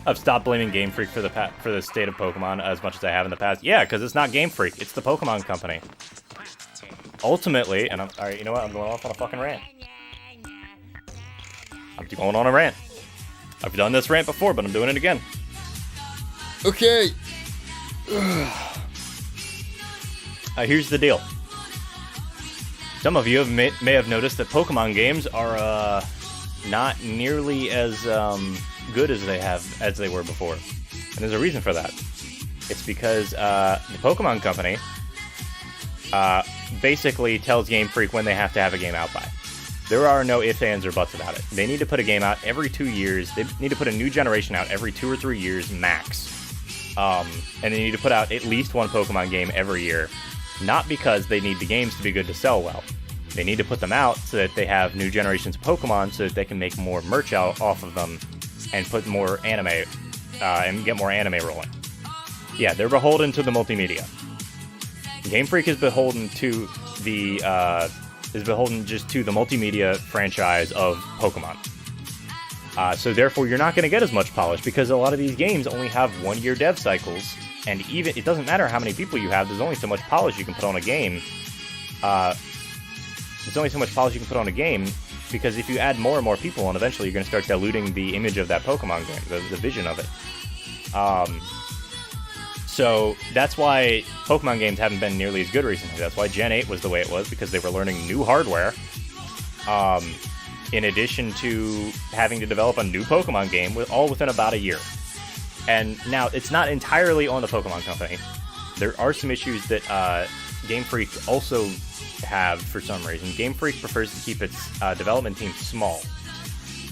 I've stopped blaming Game Freak for the state of Pokemon as much as I have in the past. Yeah, because it's not Game Freak. It's the Pokemon Company. Ultimately, and alright, you know what? I'm going off on a fucking rant. I'm going on a rant. I've done this rant before, but I'm doing it again. Okay. Here's the deal. Some of you may have noticed that Pokemon games are not nearly as good as they were before, and there's a reason for that. It's because the Pokemon Company basically tells Game Freak when they have to have a game out by. There are no ifs, ands, or buts about it. They need to put a game out every 2 years. They need to put a new generation out every 2 or 3 years max. And they need to put out at least one Pokemon game every year. Not because they need the games to be good to sell well. They need to put them out so that they have new generations of Pokemon so that they can make more merch out off of them and put more anime, and get more anime rolling. Yeah, they're beholden to the multimedia. Game Freak is beholden to the just to the multimedia franchise of Pokemon. So therefore, you're not going to get as much polish because a lot of these games only have 1 year dev cycles, and even it doesn't matter how many people you have. There's only so much polish you can put on a game. There's only so much polish you can put on a game because if you add more and more people on, eventually you're going to start diluting the image of that Pokemon game, the vision of it. So that's why Pokemon games haven't been nearly as good recently. That's why Gen 8 was the way it was, because they were learning new hardware. In addition to having to develop a new Pokemon game all within about a year. And now, it's not entirely on the Pokemon Company. There are some issues that Game Freak also have for some reason. Game Freak prefers to keep its development team small.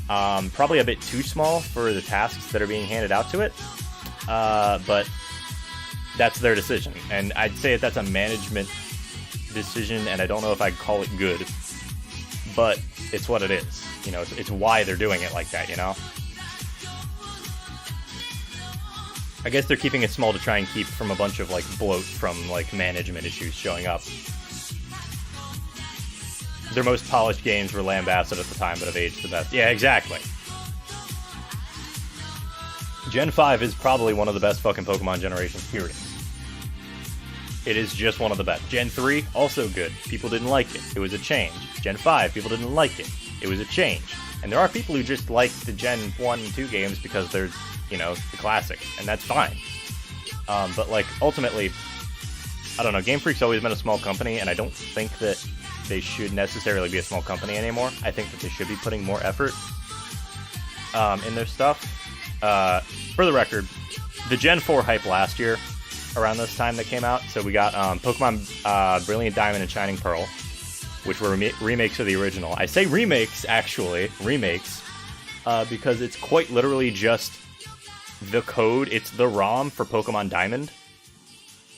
Probably a bit too small for the tasks that are being handed out to it. But that's their decision. And I'd say that's a management decision, and I don't know if I'd call it good. But it's what it is. You know, it's why they're doing it like that, you know? I guess they're keeping it small to try and keep from a bunch of, like, bloat from, like, management issues showing up. Their most polished games were lambasted at the time, but have aged the best. Yeah, exactly. Gen 5 is probably one of the best fucking Pokemon generations, period. It is just one of the best. Gen 3, also good. People didn't like it. It was a change. Gen 5, people didn't like it. It was a change. And there are people who just like the Gen 1 and 2 games because they're, you know, the classic. And that's fine. But, like, ultimately, I don't know. Game Freak's always been a small company, and I don't think that they should necessarily be a small company anymore. I think that they should be putting more effort in their stuff. For the record, the Gen 4 hype last year, around this time that came out, so we got Pokemon Brilliant Diamond and Shining Pearl, which were remakes of the original. I say remakes, actually, because it's quite literally just the code. It's the ROM for Pokemon Diamond,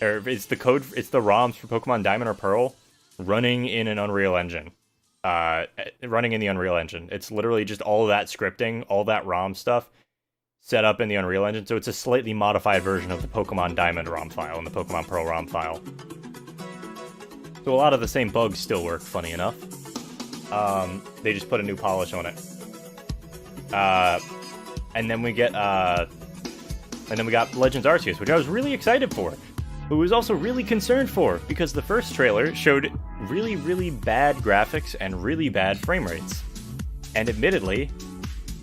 or it's the ROMs for Pokemon Diamond or Pearl running in an Unreal Engine. Running in the Unreal Engine. It's literally just all of that scripting, all that ROM stuff set up in the Unreal Engine, so it's a slightly modified version of the Pokemon Diamond ROM file and the Pokemon Pearl ROM file. So a lot of the same bugs still work, funny enough. They just put a new polish on it. And then we got Legends Arceus, which I was really excited for, but was also really concerned for, because the first trailer showed really, really bad graphics and really bad frame rates. And admittedly,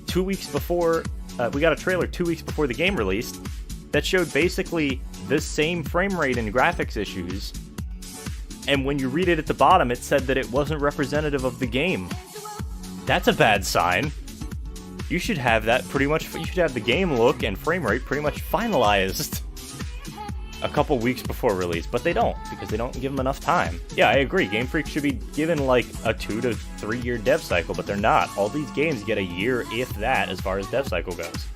2 weeks before... we got a trailer 2 weeks before the game released that showed basically the same frame rate and graphics issues, and when you read it at the bottom, it said that it wasn't representative of the game. That's a bad sign. You should have that you should have the game look and frame rate pretty much finalized a couple weeks before release, but they don't, because they don't give them enough time. Yeah, I agree, Game Freak should be given like a 2 to 3 year dev cycle, but they're not. All these games get a year, if that, as far as dev cycle goes.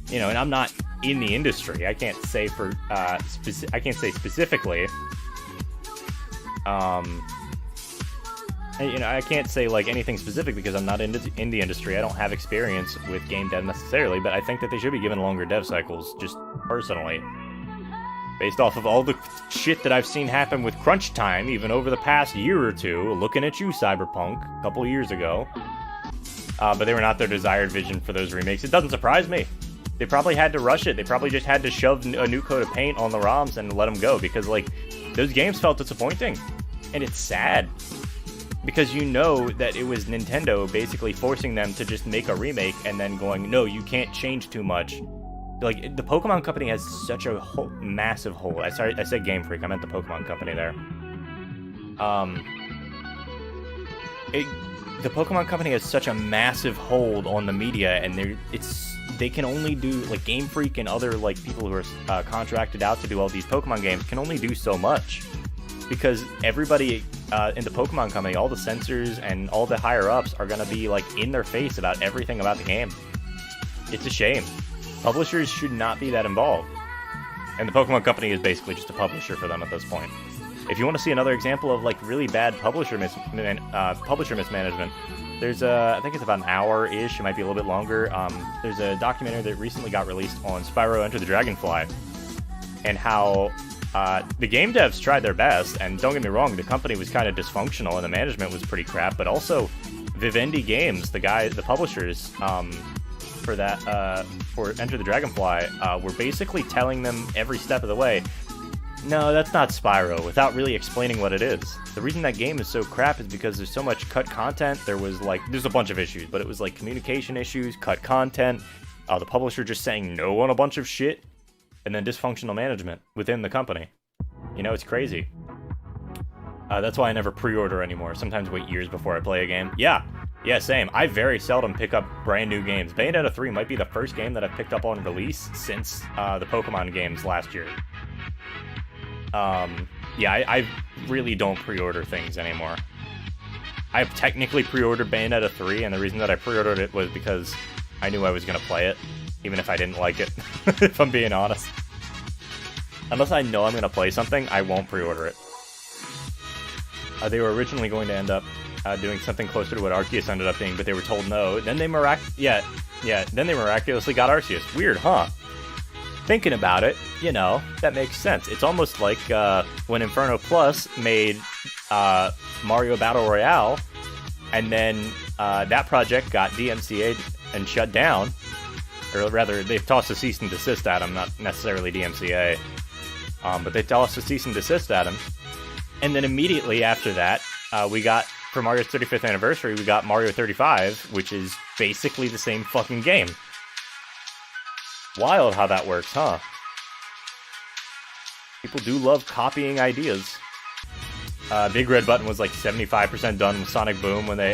You know, and I'm not in the industry. I can't say I can't say specifically. You know, I can't say like anything specific because I'm not in the industry. I don't have experience with game dev necessarily, but I think that they should be given longer dev cycles, just personally. Based off of all the shit that I've seen happen with crunch time, even over the past year or two, looking at you, Cyberpunk, a couple years ago. But they were not their desired vision for those remakes. It doesn't surprise me. They probably had to rush it. They probably just had to shove a new coat of paint on the ROMs and let them go, because like those games felt disappointing, and it's sad because you know that it was Nintendo basically forcing them to just make a remake and then going, no, you can't change too much. Like, the Pokemon Company has such a massive hold. I said Game Freak. I meant the Pokemon Company there. The Pokemon Company has such a massive hold on the media, and they can only do, like, Game Freak and other, like, people who are contracted out to do all these Pokemon games can only do so much. Because everybody in the Pokemon Company, all the censors and all the higher-ups are going to be, like, in their face about everything about the game. It's a shame. Publishers should not be that involved. And the Pokemon Company is basically just a publisher for them at this point. If you want to see another example of, like, really bad publisher mismanagement, there's I think it's about an hour-ish, it might be a little bit longer. There's a documentary that recently got released on Spyro Enter the Dragonfly, and how the game devs tried their best, and don't get me wrong, the company was kind of dysfunctional and the management was pretty crap, but also Vivendi Games, the publishers, for Enter the Dragonfly, were basically telling them every step of the way, no, that's not Spyro, without really explaining what it is. The reason that game is so crap is because there's so much cut content. There's a bunch of issues, but it was like communication issues, cut content, the publisher just saying no on a bunch of shit, and then dysfunctional management within the company. You know, it's crazy. That's why I never pre-order anymore. Sometimes wait years before I play a game. Yeah, same. I very seldom pick up brand new games. Bayonetta 3 might be the first game that I've picked up on release since the Pokemon games last year. I really don't pre-order things anymore. I've technically pre-ordered Bayonetta 3, and the reason that I pre-ordered it was because I knew I was going to play it, even if I didn't like it, if I'm being honest. Unless I know I'm going to play something, I won't pre-order it. They were originally going to end up doing something closer to what Arceus ended up being, but they were told no. Then they miraculously got Arceus. Weird, huh? Thinking about it, you know, that makes sense. It's almost like when Inferno Plus made Mario Battle Royale, and then that project got DMCA'd and shut down. Or rather, they've tossed a cease and desist at him, not necessarily DMCA. But they tossed a cease and desist at him. And then immediately after that, we got, for Mario's 35th anniversary, we got Mario 35, which is basically the same fucking game. Wild how that works, huh? People do love copying ideas. Big Red Button was like 75% done with Sonic Boom when they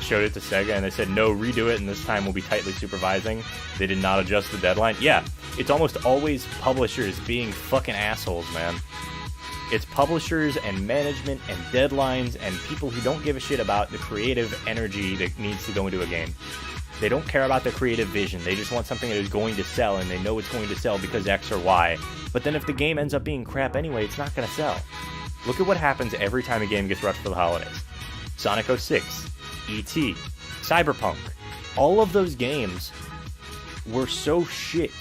showed it to Sega, and they said, no, redo it, and this time we'll be tightly supervising. They did not adjust the deadline. Yeah, it's almost always publishers being fucking assholes, man. It's publishers and management and deadlines and people who don't give a shit about the creative energy that needs to go into a game. They don't care about the creative vision. They just want something that is going to sell, and they know it's going to sell because X or Y. But then if the game ends up being crap anyway, it's not going to sell. Look at what happens every time a game gets rushed for the holidays. Sonic 06, E.T., Cyberpunk. All of those games were so shit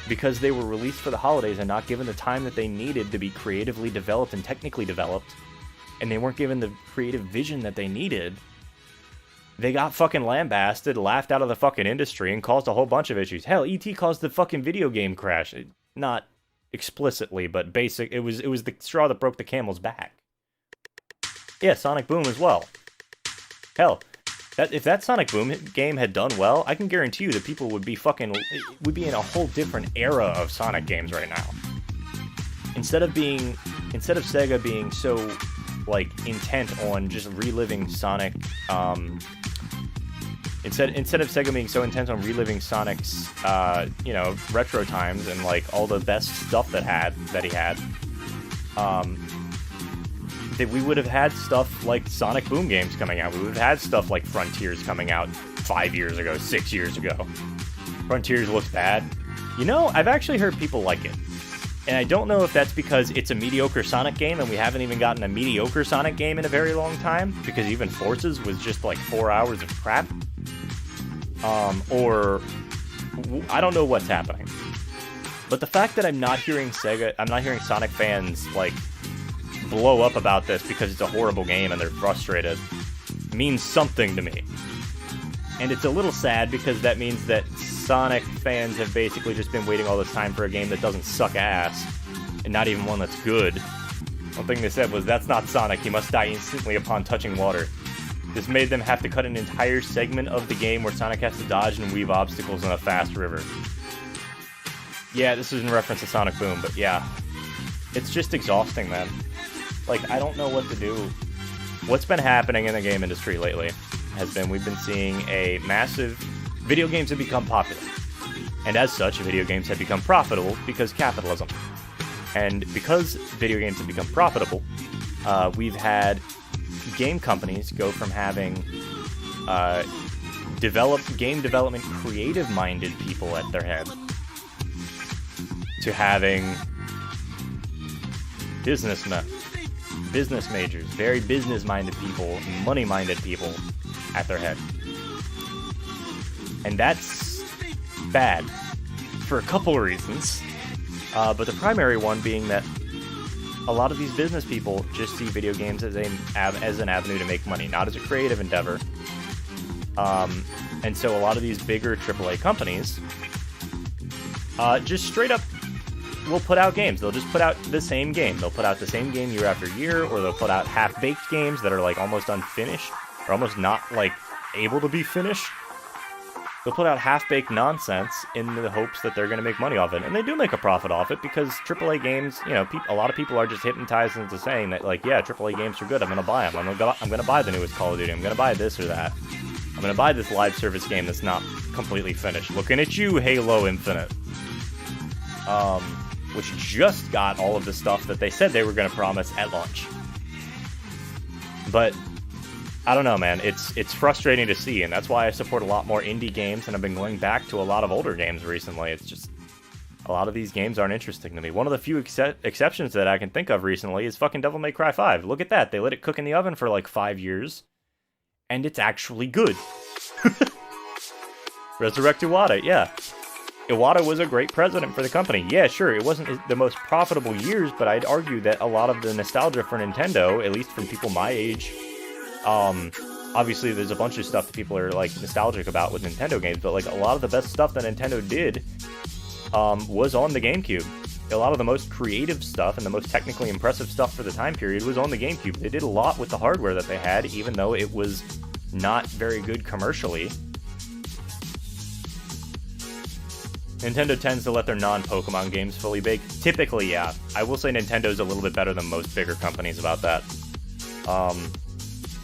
because they were released for the holidays and not given the time that they needed to be creatively developed and technically developed, and they weren't given the creative vision that they needed. They got fucking lambasted, laughed out of the fucking industry, and caused a whole bunch of issues. Hell, E.T. caused the fucking video game crash. Not explicitly, but it was the straw that broke the camel's back. Yeah, Sonic Boom as well. Hell, if that Sonic Boom game had done well, I can guarantee you that people would be in a whole different era of Sonic games right now. Instead of Sega being so like intent on just reliving Sonic, instead of Sega being so intent on reliving Sonic's retro times and like all the best stuff that he had, that we would have had stuff like Sonic Boom games coming out. We would have had stuff like Frontiers coming out 5 years ago, 6 years ago. Frontiers looks bad. You know, I've actually heard people like it. And I don't know if that's because it's a mediocre Sonic game and we haven't even gotten a mediocre Sonic game in a very long time, because even Forces was just like 4 hours of crap. Or I don't know what's happening. But the fact that I'm not hearing Sonic fans like blow up about this because it's a horrible game and they're frustrated means something to me. And it's a little sad because that means that Sonic fans have basically just been waiting all this time for a game that doesn't suck ass, and not even one that's good. One thing they said was, "That's not Sonic, he must die instantly upon touching water." This made them have to cut an entire segment of the game where Sonic has to dodge and weave obstacles in a fast river. Yeah, this is in reference to Sonic Boom, but yeah. It's just exhausting, man. Like, I don't know what to do. What's been happening in the game industry lately has been, we've been seeing a massive... Video games have become popular. And as such, video games have become profitable because capitalism. And because video games have become profitable, we've had game companies go from having game development creative-minded people at their head to having businessmen, business majors, very business-minded people, money-minded people at their head. And that's bad for a couple of reasons. But the primary one being that a lot of these business people just see video games as an avenue to make money, not as a creative endeavor. And so a lot of these bigger AAA companies just straight up will put out games. They'll just put out the same game. They'll put out the same game year after year, or they'll put out half-baked games that are like almost unfinished, or almost not like able to be finished. They'll put out half-baked nonsense in the hopes that they're going to make money off it. And they do make a profit off it because AAA games, you know, a lot of people are just hypnotized into saying that, like, yeah, AAA games are good. I'm going to buy them. I'm going to buy the newest Call of Duty. I'm going to buy this or that. I'm going to buy this live service game that's not completely finished. Looking at you, Halo Infinite. Which just got all of the stuff that they said they were going to promise at launch. But I don't know, man. It's frustrating to see, and that's why I support a lot more indie games, and I've been going back to a lot of older games recently. It's just, a lot of these games aren't interesting to me. One of the few exceptions that I can think of recently is fucking Devil May Cry 5. Look at that. They let it cook in the oven for like 5 years, and it's actually good. Resurrect Iwata, yeah. Iwata was a great president for the company. Yeah, sure, it wasn't the most profitable years, but I'd argue that a lot of the nostalgia for Nintendo, at least from people my age, obviously there's a bunch of stuff that people are like nostalgic about with Nintendo games, but like a lot of the best stuff that Nintendo did was on the GameCube. A lot of the most creative stuff and the most technically impressive stuff for the time period was on the GameCube. They did a lot with the hardware that they had, even though it was not very good commercially. Nintendo tends to let their non-Pokemon games fully bake. Typically, yeah. I will say Nintendo's a little bit better than most bigger companies about that.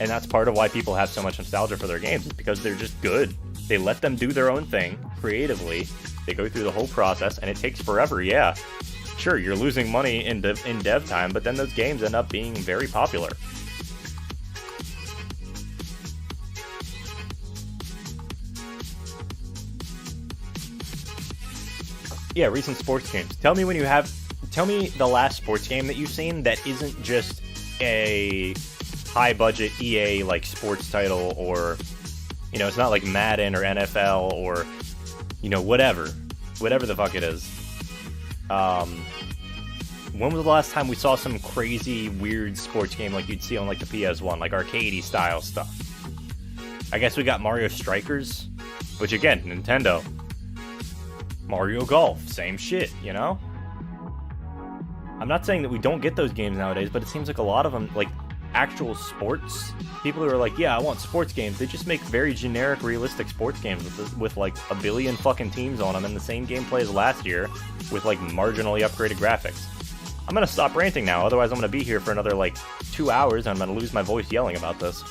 And that's part of why people have so much nostalgia for their games, is because they're just good. They let them do their own thing, creatively. They go through the whole process, and it takes forever, yeah. Sure, you're losing money in dev time, but then those games end up being very popular. Yeah, recent sports games. Tell me the last sports game that you've seen that isn't just a high-budget EA, like, sports title, or, you know, it's not like Madden or NFL or, you know, whatever the fuck it is. When was the last time we saw some crazy, weird sports game like you'd see on, like, the PS1, like arcadey style stuff? I guess we got Mario Strikers, which, again, Nintendo. Mario Golf, same shit, you know? I'm not saying that we don't get those games nowadays, but it seems like a lot of them, like, actual sports, people who are like, yeah, I want sports games, they just make very generic, realistic sports games with like, a billion fucking teams on them and the same gameplay as last year, with, like, marginally upgraded graphics. I'm gonna stop ranting now, otherwise I'm gonna be here for another, like, 2 hours, and I'm gonna lose my voice yelling about this.